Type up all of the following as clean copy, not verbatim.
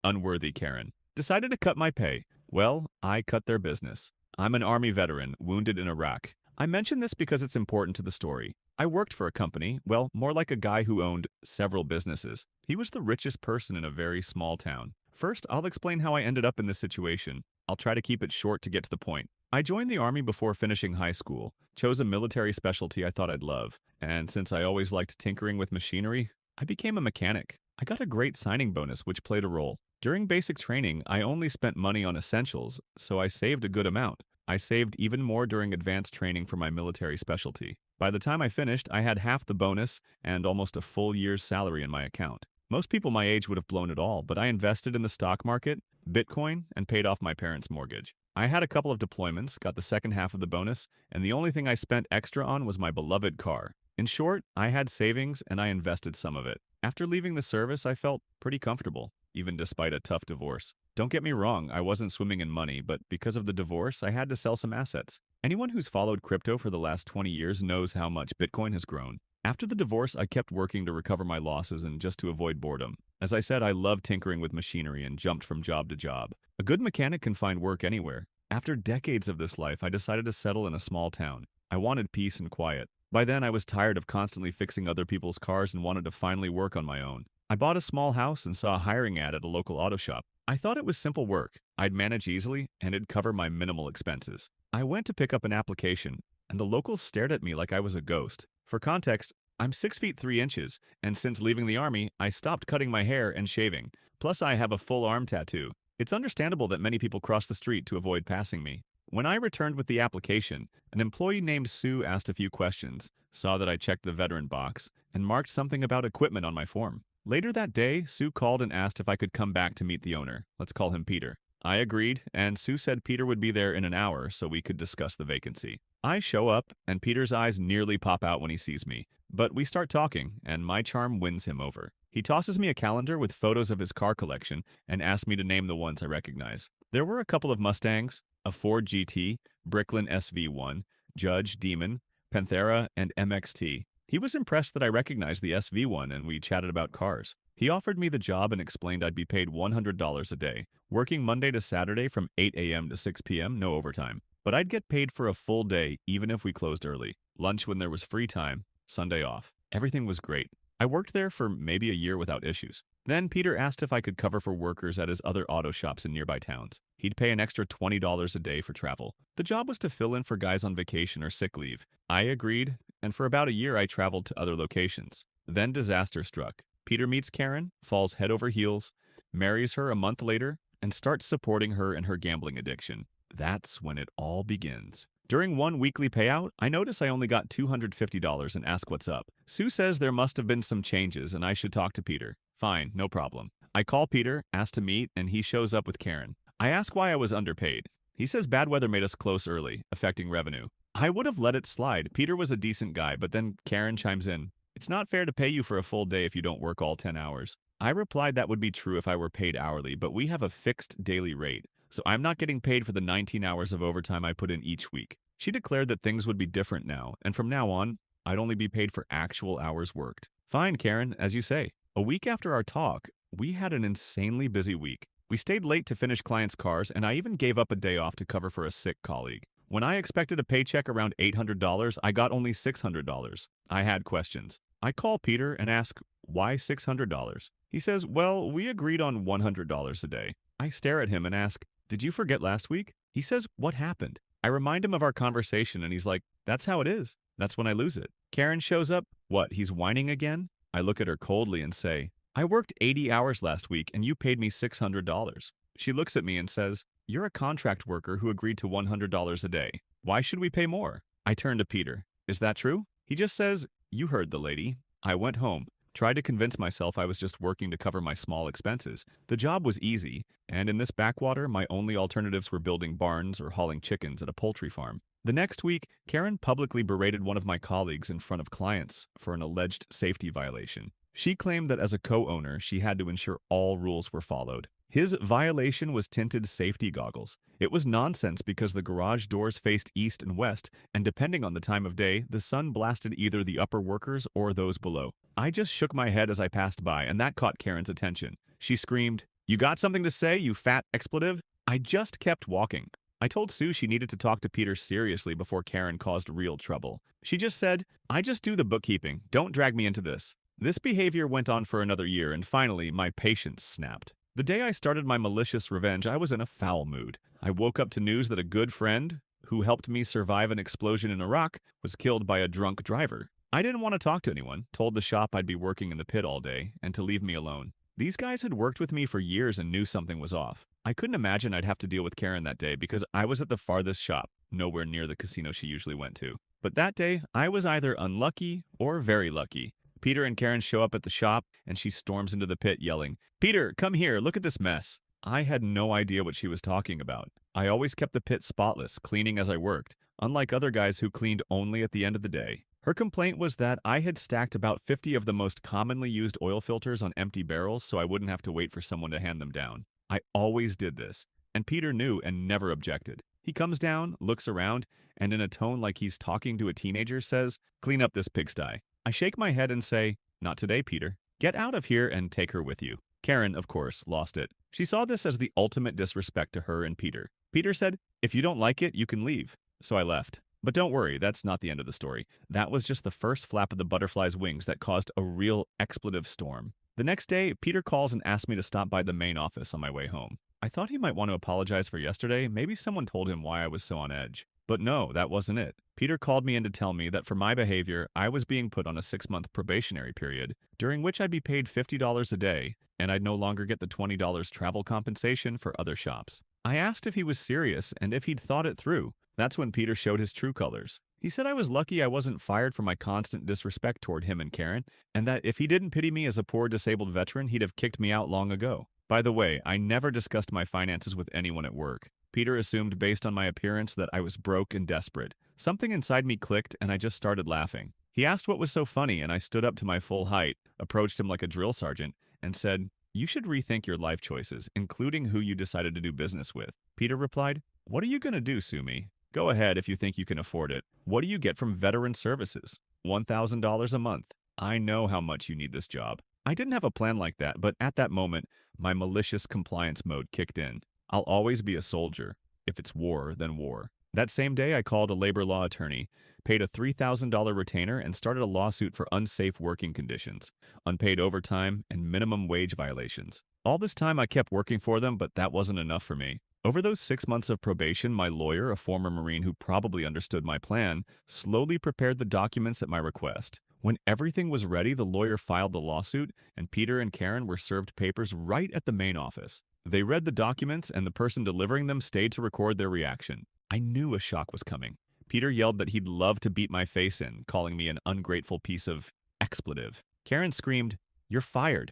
Unworthy Karen. Decided to cut my pay. Well, I cut their business. I'm an Army veteran, wounded in Iraq. I mention this because it's important to the story. I worked for a company, well, more like a guy who owned several businesses. He was the richest person in a very small town. First, I'll explain how I ended up in this situation. I'll try to keep it short to get to the point. I joined the Army before finishing high school, chose a military specialty I thought I'd love, and since I always liked tinkering with machinery, I became a mechanic. I got a great signing bonus, which played a role. During basic training, I only spent money on essentials, so I saved a good amount. I saved even more during advanced training for my military specialty. By the time I finished, I had half the bonus and almost a full year's salary in my account. Most people my age would have blown it all, but I invested in the stock market, Bitcoin, and paid off my parents' mortgage. I had a couple of deployments, got the second half of the bonus, and the only thing I spent extra on was my beloved car. In short, I had savings and I invested some of it. After leaving the service, I felt pretty comfortable, even despite a tough divorce. Don't get me wrong, I wasn't swimming in money, but because of the divorce, I had to sell some assets. Anyone who's followed crypto for the last 20 years knows how much Bitcoin has grown. After the divorce, I kept working to recover my losses and just to avoid boredom. As I said, I love tinkering with machinery and jumped from job to job. A good mechanic can find work anywhere. After decades of this life, I decided to settle in a small town. I wanted peace and quiet. By then, I was tired of constantly fixing other people's cars and wanted to finally work on my own. I bought a small house and saw a hiring ad at a local auto shop. I thought it was simple work. I'd manage easily, and it'd cover my minimal expenses. I went to pick up an application, and the locals stared at me like I was a ghost. For context, I'm 6 feet 3 inches, and since leaving the Army, I stopped cutting my hair and shaving. Plus, I have a full arm tattoo. It's understandable that many people cross the street to avoid passing me. When I returned with the application, an employee named Sue asked a few questions, saw that I checked the veteran box, and marked something about equipment on my form. Later that day, Sue called and asked if I could come back to meet the owner. Let's call him Peter. I agreed, and Sue said Peter would be there in an hour so we could discuss the vacancy. I show up, and Peter's eyes nearly pop out when he sees me. But we start talking, and my charm wins him over. He tosses me a calendar with photos of his car collection and asks me to name the ones I recognize. There were a couple of Mustangs, a Ford GT, Bricklin SV1, Judge, Demon, Panthera, and MXT. He was impressed that I recognized the SV1 and we chatted about cars. He offered me the job and explained I'd be paid $100 a day, working Monday to Saturday from 8 a.m. to 6 p.m., no overtime. But I'd get paid for a full day even if we closed early, lunch when there was free time, Sunday off. Everything was great. I worked there for maybe a year without issues. Then Peter asked if I could cover for workers at his other auto shops in nearby towns. He'd pay an extra $20 a day for travel. The job was to fill in for guys on vacation or sick leave. I agreed, and for about a year I traveled to other locations. Then disaster struck. Peter meets Karen, falls head over heels, marries her a month later, and starts supporting her in her gambling addiction. That's when it all begins. During one weekly payout, I notice I only got $250 and ask what's up. Sue says there must have been some changes and I should talk to Peter. Fine, no problem. I call Peter, ask to meet, and he shows up with Karen. I ask why I was underpaid. He says bad weather made us close early, affecting revenue. I would have let it slide. Peter was a decent guy, but then Karen chimes in. It's not fair to pay you for a full day if you don't work all 10 hours. I replied that would be true if I were paid hourly, but we have a fixed daily rate, so I'm not getting paid for the 19 hours of overtime I put in each week. She declared that things would be different now, and from now on, I'd only be paid for actual hours worked. Fine, Karen, as you say. A week after our talk, we had an insanely busy week. We stayed late to finish clients' cars, and I even gave up a day off to cover for a sick colleague. When I expected a paycheck around $800, I got only $600. I had questions. I call Peter and ask, why $600? He says, well, we agreed on $100 a day. I stare at him and ask, did you forget last week? He says, what happened? I remind him of our conversation and he's like, that's how it is. That's when I lose it. Karen shows up. What, he's whining again? I look at her coldly and say, I worked 80 hours last week and you paid me $600. She looks at me and says, you're a contract worker who agreed to $100 a day. Why should we pay more? I turn to Peter. Is that true? He just says, you heard the lady. I went home, tried to convince myself I was just working to cover my small expenses. The job was easy, and in this backwater, my only alternatives were building barns or hauling chickens at a poultry farm. The next week, Karen publicly berated one of my colleagues in front of clients for an alleged safety violation. She claimed that as a co-owner, she had to ensure all rules were followed. His violation was tinted safety goggles. It was nonsense because the garage doors faced east and west, and depending on the time of day, the sun blasted either the upper workers or those below. I just shook my head as I passed by, and that caught Karen's attention. She screamed, You got something to say, you fat expletive? I just kept walking. I told Sue she needed to talk to Peter seriously before Karen caused real trouble. She just said, I just do the bookkeeping. Don't drag me into this. This behavior went on for another year, and finally, my patience snapped. The day I started my malicious revenge, I was in a foul mood. I woke up to news that a good friend, who helped me survive an explosion in Iraq, was killed by a drunk driver. I didn't want to talk to anyone, told the shop I'd be working in the pit all day, and to leave me alone. These guys had worked with me for years and knew something was off. I couldn't imagine I'd have to deal with Karen that day because I was at the farthest shop, nowhere near the casino she usually went to. But that day, I was either unlucky or very lucky. Peter and Karen show up at the shop, and she storms into the pit yelling, Peter, come here, look at this mess. I had no idea what she was talking about. I always kept the pit spotless, cleaning as I worked, unlike other guys who cleaned only at the end of the day. Her complaint was that I had stacked about 50 of the most commonly used oil filters on empty barrels so I wouldn't have to wait for someone to hand them down. I always did this, and Peter knew and never objected. He comes down, looks around, and in a tone like he's talking to a teenager says, clean up this pigsty. I shake my head and say, not today, Peter. Get out of here and take her with you. Karen, of course, lost it. She saw this as the ultimate disrespect to her and Peter. Peter said, if you don't like it, you can leave. So I left. But don't worry, that's not the end of the story. That was just the first flap of the butterfly's wings that caused a real expletive storm. The next day, Peter calls and asks me to stop by the main office on my way home. I thought he might want to apologize for yesterday. Maybe someone told him why I was so on edge. But no, that wasn't it. Peter called me in to tell me that for my behavior, I was being put on a 6-month probationary period, during which I'd be paid $50 a day, and I'd no longer get the $20 travel compensation for other shops. I asked if he was serious and if he'd thought it through. That's when Peter showed his true colors. He said I was lucky I wasn't fired for my constant disrespect toward him and Karen, and that if he didn't pity me as a poor disabled veteran, he'd have kicked me out long ago. By the way, I never discussed my finances with anyone at work. Peter assumed based on my appearance that I was broke and desperate. Something inside me clicked and I just started laughing. He asked what was so funny and I stood up to my full height, approached him like a drill sergeant, and said, you should rethink your life choices, including who you decided to do business with. Peter replied, what are you going to do, Sumi? Go ahead if you think you can afford it. What do you get from veteran services? $1,000 a month. I know how much you need this job. I didn't have a plan like that, but at that moment, my malicious compliance mode kicked in. I'll always be a soldier. If it's war, then war. That same day, I called a labor law attorney, paid a $3,000 retainer, and started a lawsuit for unsafe working conditions, unpaid overtime, and minimum wage violations. All this time, I kept working for them, but that wasn't enough for me. Over those 6 months of probation, my lawyer, a former Marine who probably understood my plan, slowly prepared the documents at my request. When everything was ready, the lawyer filed the lawsuit, and Peter and Karen were served papers right at the main office. They read the documents, and the person delivering them stayed to record their reaction. I knew a shock was coming. Peter yelled that he'd love to beat my face in, calling me an ungrateful piece of expletive. Karen screamed, you're fired.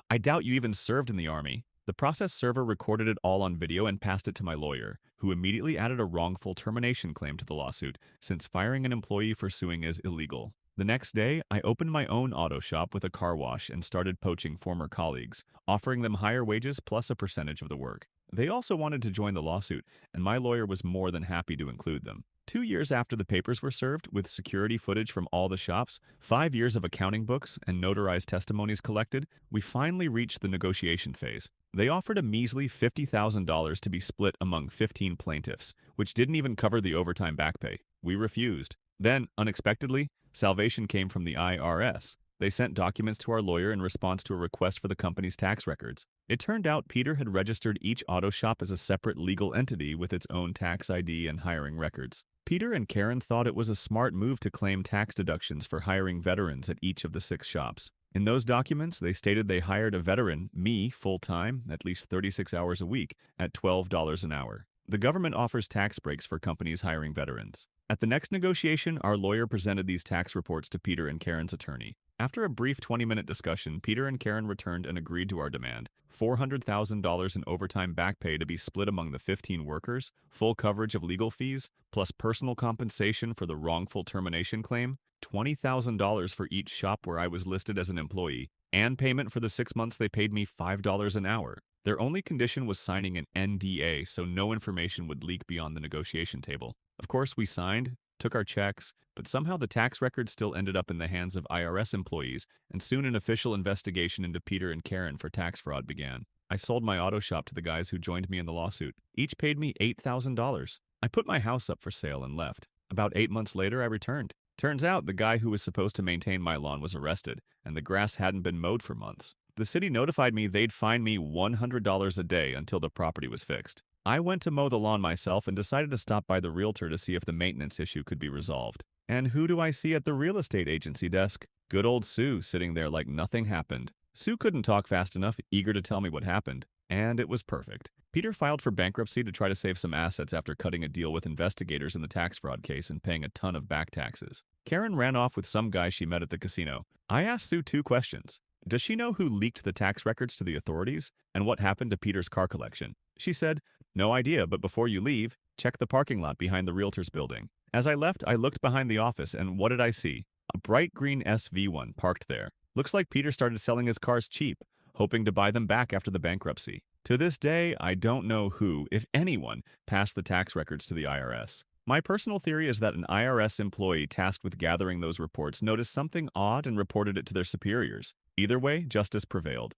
I doubt you even served in the Army. The process server recorded it all on video and passed it to my lawyer, who immediately added a wrongful termination claim to the lawsuit, since firing an employee for suing is illegal. The next day, I opened my own auto shop with a car wash and started poaching former colleagues, offering them higher wages plus a percentage of the work. They also wanted to join the lawsuit, and my lawyer was more than happy to include them. 2 years after the papers were served, with security footage from all the shops, 5 years of accounting books, and notarized testimonies collected, we finally reached the negotiation phase. They offered a measly $50,000 to be split among 15 plaintiffs, which didn't even cover the overtime back pay. We refused. Then, unexpectedly, salvation came from the IRS. They sent documents to our lawyer in response to a request for the company's tax records. It turned out Peter had registered each auto shop as a separate legal entity with its own tax ID and hiring records. Peter and Karen thought it was a smart move to claim tax deductions for hiring veterans at each of the 6 shops. In those documents, they stated they hired a veteran, me, full-time, at least 36 hours a week, at $12 an hour. The government offers tax breaks for companies hiring veterans. At the next negotiation, our lawyer presented these tax reports to Peter and Karen's attorney. After a brief 20-minute discussion, Peter and Karen returned and agreed to our demand. $400,000 in overtime back pay to be split among the 15 workers, full coverage of legal fees, plus personal compensation for the wrongful termination claim, $20,000 for each shop where I was listed as an employee, and payment for the 6 months they paid me $5 an hour. Their only condition was signing an NDA so no information would leak beyond the negotiation table. Of course, we signed, took our checks, but somehow the tax records still ended up in the hands of IRS employees, and soon an official investigation into Peter and Karen for tax fraud began. I sold my auto shop to the guys who joined me in the lawsuit. Each paid me $8,000. I put my house up for sale and left. About 8 months later, I returned. Turns out the guy who was supposed to maintain my lawn was arrested, and the grass hadn't been mowed for months. The city notified me they'd fine me $100 a day until the property was fixed. I went to mow the lawn myself and decided to stop by the realtor to see if the maintenance issue could be resolved. And who do I see at the real estate agency desk? Good old Sue sitting there like nothing happened. Sue couldn't talk fast enough, eager to tell me what happened. And it was perfect. Peter filed for bankruptcy to try to save some assets after cutting a deal with investigators in the tax fraud case and paying a ton of back taxes. Karen ran off with some guy she met at the casino. I asked Sue 2 questions. Does she know who leaked the tax records to the authorities? And what happened to Peter's car collection? She said, no idea, but before you leave, check the parking lot behind the realtor's building. As I left, I looked behind the office, and what did I see? A bright green SV1 parked there. Looks like Peter started selling his cars cheap, hoping to buy them back after the bankruptcy. To this day, I don't know who, if anyone, passed the tax records to the IRS. My personal theory is that an IRS employee tasked with gathering those reports noticed something odd and reported it to their superiors. Either way, justice prevailed.